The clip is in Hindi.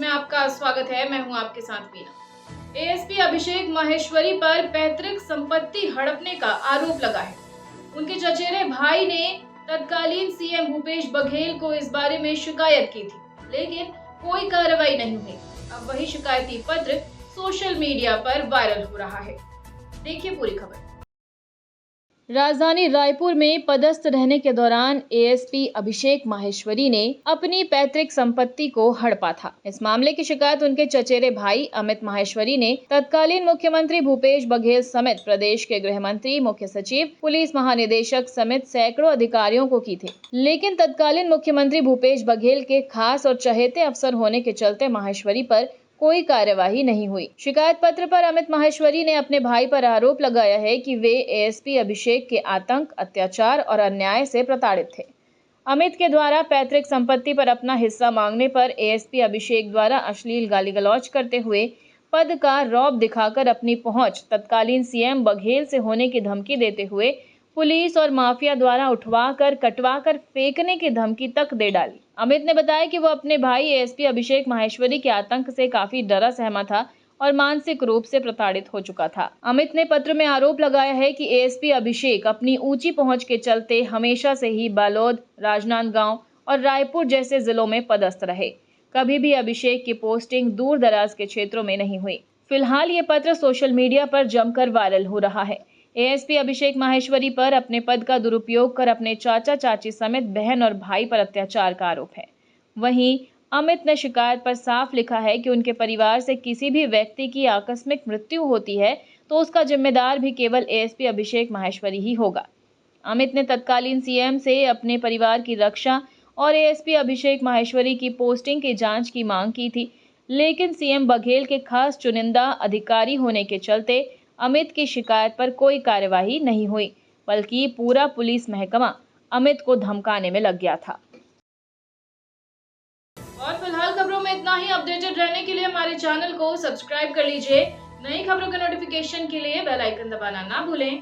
में आपका स्वागत है। मैं हूं आपके साथ मीना। एएसपी अभिषेक माहेश्वरी पर पैतृक संपत्ति हड़पने का आरोप लगा है। उनके चचेरे भाई ने तत्कालीन सीएम भूपेश बघेल को इस बारे में शिकायत की थी, लेकिन कोई कार्रवाई नहीं हुई। अब वही शिकायती पत्र सोशल मीडिया पर वायरल हो रहा है। देखिए पूरी खबर। राजधानी रायपुर में पदस्थ रहने के दौरान एएसपी अभिषेक माहेश्वरी ने अपनी पैतृक संपत्ति को हड़पा था। इस मामले की शिकायत उनके चचेरे भाई अमित माहेश्वरी ने तत्कालीन मुख्यमंत्री भूपेश बघेल समेत प्रदेश के गृह मंत्री, मुख्य सचिव, पुलिस महानिदेशक समेत सैकड़ों अधिकारियों को की थी। लेकिन तत्कालीन मुख्यमंत्री भूपेश बघेल के खास और चहेते अफसर होने के चलते माहेश्वरी पर कोई कार्यवाही नहीं हुई। शिकायत पत्र पर अमित माहेश्वरी ने अपने भाई पर आरोप लगाया है कि वे एएसपी अभिषेक के आतंक, अत्याचार और अन्याय से प्रताड़ित थे। अमित के द्वारा पैतृक संपत्ति पर अपना हिस्सा मांगने पर एएसपी अभिषेक द्वारा अश्लील गाली गलौज करते हुए पद का रौब दिखाकर अपनी पहुंच तत्कालीन सीएम बघेल से होने की धमकी देते हुए पुलिस और माफिया द्वारा उठवाकर कटवाकर फेंकने की धमकी तक दे डाली। अमित ने बताया कि वो अपने भाई एएसपी अभिषेक माहेश्वरी के आतंक से काफी डरा सहमा था और मानसिक रूप से प्रताड़ित हो चुका था। अमित ने पत्र में आरोप लगाया है कि एएसपी अभिषेक अपनी ऊंची पहुंच के चलते हमेशा से ही बालोद, राजनांदगांव और रायपुर जैसे जिलों में पदस्थ रहे। कभी भी अभिषेक की पोस्टिंग दूर दराज के क्षेत्रों में नहीं हुई। फिलहाल ये पत्र सोशल मीडिया पर जमकर वायरल हो रहा है। एएसपी अभिषेक माहेश्वरी पर अपने पद का दुरुपयोग कर अपने चाचा चाची समेत बहन और भाई पर अत्याचार का आरोप है। वहीं अमित ने शिकायत पर साफ लिखा है कि उनके परिवार से किसी भी व्यक्ति की आकस्मिक मृत्यु होती है तो उसका जिम्मेदार भी केवल एएसपी अभिषेक माहेश्वरी ही होगा। अमित ने तत्कालीन सीएम से अपने परिवार की रक्षा और एएसपी अभिषेक माहेश्वरी की पोस्टिंग की जांच की मांग की थी, लेकिन सीएम बघेल के खास चुनिंदा अधिकारी होने के चलते अमित की शिकायत पर कोई कार्यवाही नहीं हुई, बल्कि पूरा पुलिस महकमा अमित को धमकाने में लग गया था। और फिलहाल खबरों में इतना ही। अपडेटेड रहने के लिए हमारे चैनल को सब्सक्राइब कर लीजिए। नई खबरों के नोटिफिकेशन के लिए बेल आइकन दबाना ना भूलें।